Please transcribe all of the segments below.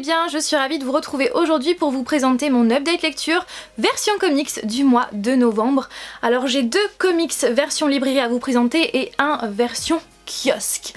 bien, je suis ravie de vous retrouver aujourd'hui pour vous présenter mon update lecture version comics du mois de novembre. Alors j'ai deux comics version librairie à vous présenter et un version kiosque.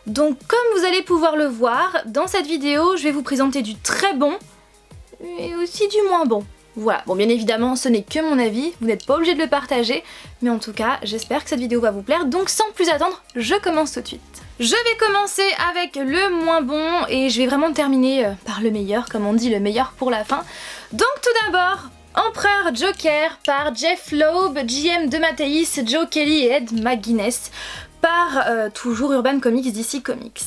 Donc comme vous allez pouvoir le voir, dans cette vidéo je vais vous présenter du très bon et aussi du moins bon. Voilà, bon bien évidemment ce n'est que mon avis, vous n'êtes pas obligé de le partager, mais en tout cas j'espère que cette vidéo va vous plaire, donc sans plus attendre, je commence tout de suite. Je vais commencer avec le moins bon et je vais vraiment terminer par le meilleur, comme on dit, le meilleur pour la fin. Donc tout d'abord, Empereur Joker par Jeff Loeb, JM DeMatteis, Joe Kelly et Ed McGuinness, par toujours Urban Comics DC Comics.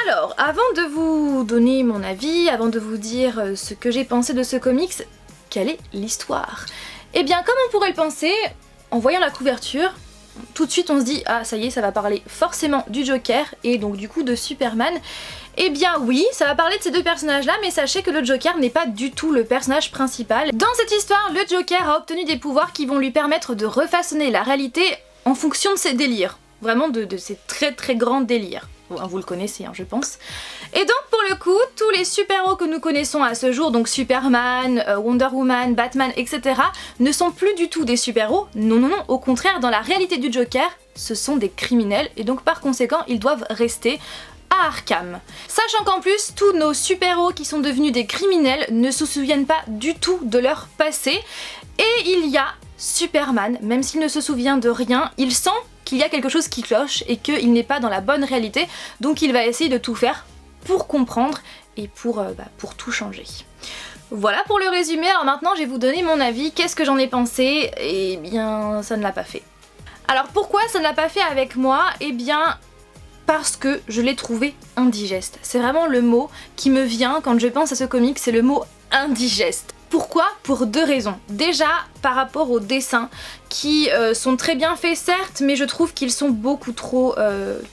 Alors, avant de vous donner mon avis, avant de vous dire ce que j'ai pensé de ce comics, quelle est l'histoire? Eh bien, comme on pourrait le penser, en voyant la couverture, tout de suite on se dit ah ça y est, ça va parler forcément du Joker et donc du coup de Superman. Eh bien oui, ça va parler de ces deux personnages là, mais sachez que le Joker n'est pas du tout le personnage principal. Dans cette histoire, le Joker a obtenu des pouvoirs qui vont lui permettre de refaçonner la réalité en fonction de ses délires. Vraiment de ses très grands délires. Vous le connaissez hein, je pense. Et donc pour le coup, tous les super-héros que nous connaissons à ce jour, donc Superman, Wonder Woman, Batman, etc. ne sont plus du tout des super-héros. Non, au contraire, dans la réalité du Joker, ce sont des criminels et donc par conséquent, ils doivent rester à Arkham. Sachant qu'en plus, tous nos super-héros qui sont devenus des criminels ne se souviennent pas du tout de leur passé. Et il y a Superman, même s'il ne se souvient de rien, il sent qu'il y a quelque chose qui cloche et qu'il n'est pas dans la bonne réalité, donc il va essayer de tout faire pour comprendre et pour tout changer. Voilà pour le résumé, alors maintenant je vais vous donner mon avis, qu'est-ce que j'en ai pensé? Eh bien ça ne l'a pas fait. Alors pourquoi ça ne l'a pas fait avec moi? Eh bien parce que je l'ai trouvé indigeste. C'est vraiment le mot qui me vient quand je pense à ce comic, c'est le mot indigeste. Pourquoi? Pour deux raisons. Déjà par rapport aux dessins qui sont très bien faits certes, mais je trouve qu'ils sont beaucoup trop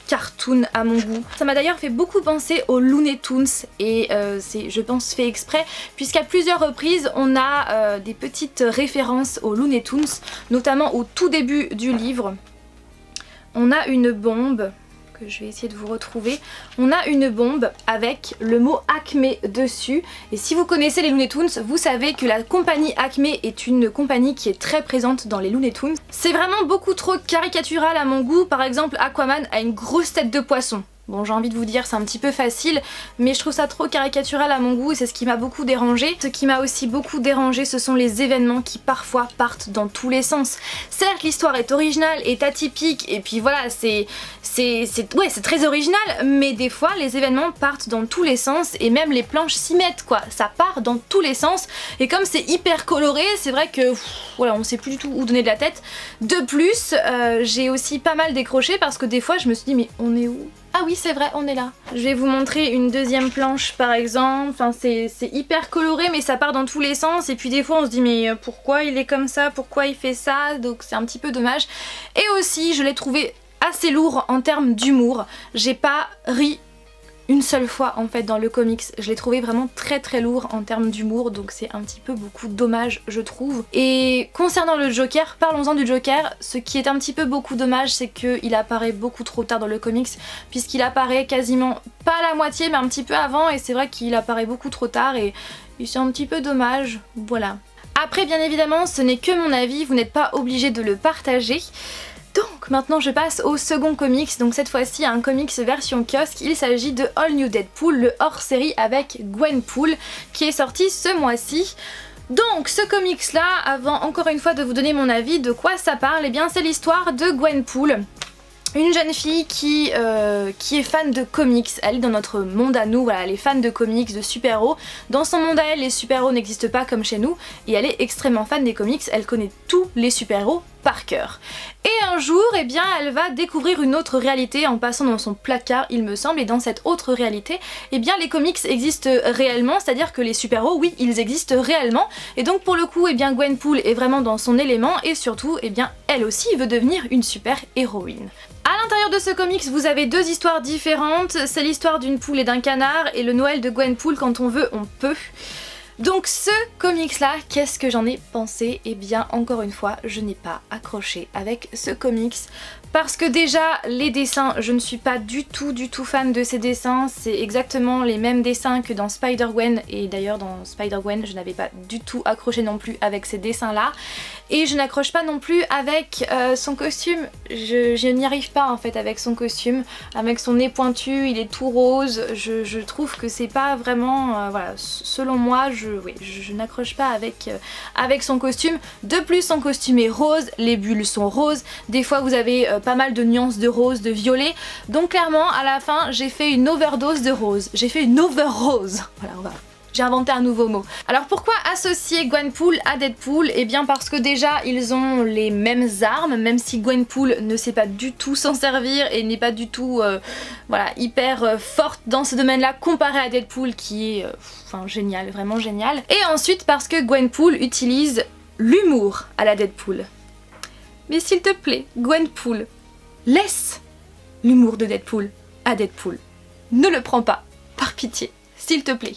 cartoon à mon goût. Ça m'a d'ailleurs fait beaucoup penser aux Looney Tunes et c'est je pense fait exprès puisqu'à plusieurs reprises on a des petites références aux Looney Tunes, notamment au tout début du livre. On a une bombe que je vais essayer de vous retrouver. On a une bombe avec le mot Acme dessus et si vous connaissez les Looney Tunes, vous savez que la compagnie Acme est une compagnie qui est très présente dans les Looney Tunes. C'est vraiment beaucoup trop caricatural à mon goût, par exemple Aquaman a une grosse tête de poisson. Bon j'ai envie de vous dire c'est un petit peu facile, mais je trouve ça trop caricatural à mon goût et c'est ce qui m'a beaucoup dérangé. Ce qui m'a aussi beaucoup dérangé, ce sont les événements qui parfois partent dans tous les sens. Certes l'histoire est originale, est atypique et puis voilà c'est très original, mais des fois les événements partent dans tous les sens et même les planches s'y mettent quoi, ça part dans tous les sens et comme c'est hyper coloré c'est vrai que voilà on sait plus du tout où donner de la tête. De plus j'ai aussi pas mal décroché parce que des fois je me suis dit mais on est où? Ah oui c'est vrai, on est là. Je vais vous montrer une deuxième planche par exemple, enfin c'est hyper coloré mais ça part dans tous les sens et puis des fois on se dit mais pourquoi il est comme ça, pourquoi il fait ça, donc c'est un petit peu dommage. Et aussi je l'ai trouvé assez lourd en termes d'humour, j'ai pas ri une seule fois en fait dans le comics, je l'ai trouvé vraiment très lourd en termes d'humour donc c'est un petit peu beaucoup dommage je trouve. Et concernant le Joker, parlons-en du Joker, ce qui est un petit peu beaucoup dommage c'est qu'il apparaît beaucoup trop tard dans le comics puisqu'il apparaît quasiment pas à la moitié mais un petit peu avant et c'est vrai qu'il apparaît beaucoup trop tard et c'est un petit peu dommage, voilà. Après bien évidemment ce n'est que mon avis, vous n'êtes pas obligé de le partager. Donc maintenant je passe au second comics, donc cette fois-ci un comics version kiosque, il s'agit de All New Deadpool, le hors-série avec Gwenpool qui est sorti ce mois-ci. Donc ce comics là, avant encore une fois de vous donner mon avis, de quoi ça parle? Eh bien c'est l'histoire de Gwenpool. Une jeune fille qui est fan de comics, elle est dans notre monde à nous, voilà, elle est fan de comics, de super-héros. Dans son monde à elle, les super-héros n'existent pas comme chez nous et elle est extrêmement fan des comics, elle connaît tous les super-héros par cœur. Et un jour, eh bien, elle va découvrir une autre réalité en passant dans son placard, il me semble, et dans cette autre réalité, eh bien, les comics existent réellement, c'est-à-dire que les super-héros, oui, ils existent réellement, et donc pour le coup, eh bien, Gwenpool est vraiment dans son élément, et surtout, eh bien, elle aussi veut devenir une super-héroïne. À l'intérieur de ce comics, vous avez deux histoires différentes, c'est l'histoire d'une poule et d'un canard, et le Noël de Gwenpool, quand on veut, on peut. Donc ce comics là, qu'est-ce que j'en ai pensé? Eh bien encore une fois, je n'ai pas accroché avec ce comics. Parce que déjà, les dessins, je ne suis pas du tout fan de ces dessins. C'est exactement les mêmes dessins que dans Spider-Gwen. Et d'ailleurs, dans Spider-Gwen, je n'avais pas du tout accroché non plus avec ces dessins-là. Et je n'accroche pas non plus avec son costume. Je n'y arrive pas en fait avec son costume. Avec son nez pointu, il est tout rose. Je trouve que c'est pas vraiment... voilà, selon moi, je n'accroche pas avec son costume. De plus, son costume est rose, les bulles sont roses. Des fois, vous avez... pas mal de nuances de rose, de violet, donc clairement à la fin j'ai fait une overdose de rose, j'ai fait une over-rose, voilà j'ai inventé un nouveau mot. Alors pourquoi associer Gwenpool à Deadpool? Eh bien parce que déjà ils ont les mêmes armes, même si Gwenpool ne sait pas du tout s'en servir et n'est pas du tout voilà, hyper forte dans ce domaine là comparé à Deadpool qui est enfin génial, vraiment génial. Et ensuite parce que Gwenpool utilise l'humour à la Deadpool. Mais s'il te plaît, Gwenpool, laisse l'humour de Deadpool à Deadpool. Ne le prends pas, par pitié, s'il te plaît.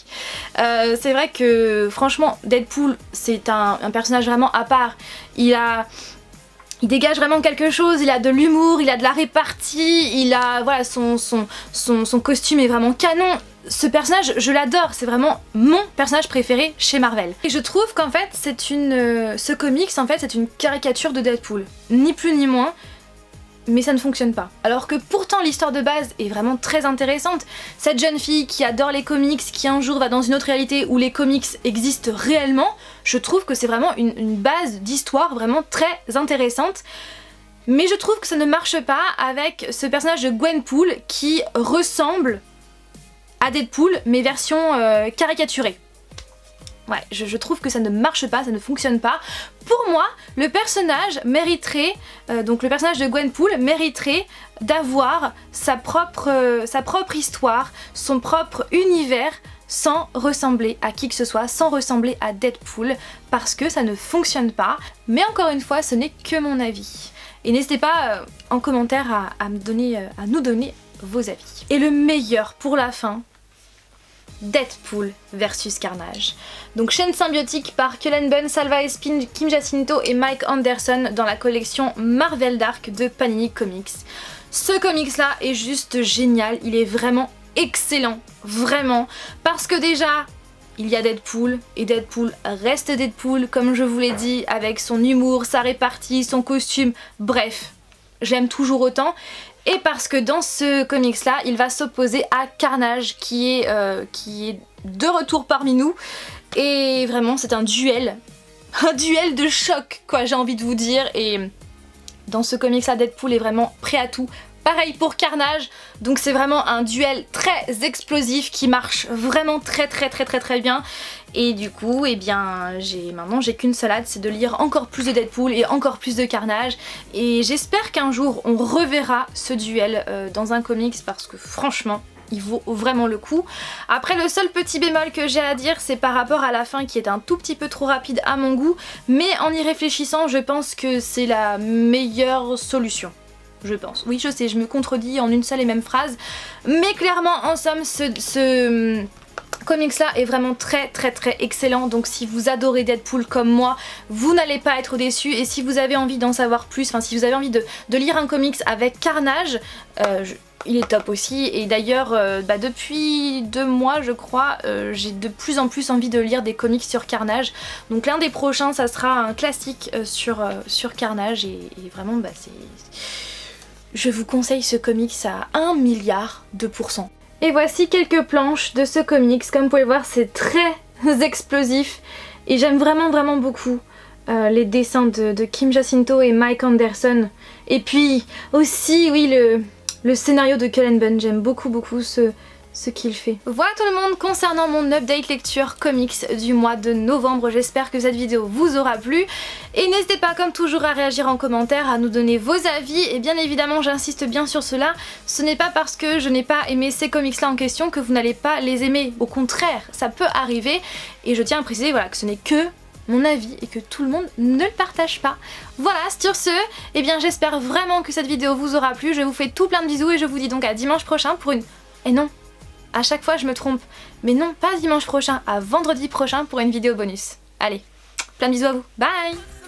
C'est vrai que franchement, Deadpool, c'est un personnage vraiment à part. Il dégage vraiment quelque chose, il a de l'humour, il a de la répartie, il a... voilà, son costume est vraiment canon. Ce personnage, je l'adore, c'est vraiment mon personnage préféré chez Marvel. Et je trouve qu'en fait, ce comics, en fait, c'est une caricature de Deadpool. Ni plus ni moins, mais ça ne fonctionne pas. Alors que pourtant l'histoire de base est vraiment très intéressante. Cette jeune fille qui adore les comics, qui un jour va dans une autre réalité où les comics existent réellement, je trouve que c'est vraiment une base d'histoire vraiment très intéressante. Mais je trouve que ça ne marche pas avec ce personnage de Gwenpool qui ressemble à Deadpool, mais version caricaturée. Ouais, je trouve que ça ne marche pas, ça ne fonctionne pas. Pour moi, le personnage mériterait, donc le personnage de Gwenpool mériterait d'avoir sa propre histoire, son propre univers, sans ressembler à qui que ce soit, sans ressembler à Deadpool, parce que ça ne fonctionne pas. Mais encore une fois, ce n'est que mon avis. Et n'hésitez pas en commentaire à nous donner vos avis. Et le meilleur pour la fin, Deadpool versus Carnage. Donc chaîne symbiotique par Cullen Bunn, Salva Espin, Kim Jacinto et Mike Anderson dans la collection Marvel Dark de Panini Comics. Ce comics là est juste génial, il est vraiment excellent, vraiment, parce que déjà il y a Deadpool et Deadpool reste Deadpool comme je vous l'ai dit, avec son humour, sa répartie, son costume, bref, j'aime toujours autant. Et parce que dans ce comics là, il va s'opposer à Carnage qui est de retour parmi nous. Et vraiment c'est un duel de choc quoi, j'ai envie de vous dire. Et dans ce comics là, Deadpool est vraiment prêt à tout. Pareil pour Carnage, donc c'est vraiment un duel très explosif qui marche vraiment très bien. Et du coup, eh bien, maintenant j'ai qu'une seule hâte, c'est de lire encore plus de Deadpool et encore plus de Carnage. Et j'espère qu'un jour on reverra ce duel dans un comics parce que franchement, il vaut vraiment le coup. Après, le seul petit bémol que j'ai à dire, c'est par rapport à la fin qui est un tout petit peu trop rapide à mon goût. Mais en y réfléchissant, je pense que c'est la meilleure solution. Je pense. Oui, je sais, je me contredis en une seule et même phrase. Mais clairement, en somme, ce comics là est vraiment très excellent. Donc si vous adorez Deadpool comme moi, vous n'allez pas être déçus. Et si vous avez envie d'en savoir plus, enfin si vous avez envie de lire un comics avec Carnage, il est top aussi. Et d'ailleurs, depuis 2 mois je crois, j'ai de plus en plus envie de lire des comics sur Carnage. Donc l'un des prochains, ça sera un classique sur Carnage. Et vraiment, c'est... Je vous conseille ce comics à 1 milliard de %. Et voici quelques planches de ce comics. Comme vous pouvez le voir, c'est très explosif. Et j'aime vraiment beaucoup les dessins de Kim Jacinto et Mike Anderson. Et puis aussi, oui, le scénario de Cullen Bunn. J'aime beaucoup ce qu'il fait. Voilà tout le monde concernant mon update lecture comics du mois de novembre. J'espère que cette vidéo vous aura plu. Et n'hésitez pas comme toujours à réagir en commentaire, à nous donner vos avis. Et bien évidemment, j'insiste bien sur cela, ce n'est pas parce que je n'ai pas aimé ces comics là en question que vous n'allez pas les aimer. Au contraire, ça peut arriver. Et je tiens à préciser voilà, que ce n'est que mon avis et que tout le monde ne le partage pas. Voilà, sur ce, eh bien j'espère vraiment que cette vidéo vous aura plu. Je vous fais tout plein de bisous et je vous dis donc à dimanche prochain pour une... Et non, À chaque fois je me trompe. Mais non, pas dimanche prochain, à vendredi prochain pour une vidéo bonus. Allez, plein de bisous à vous. Bye!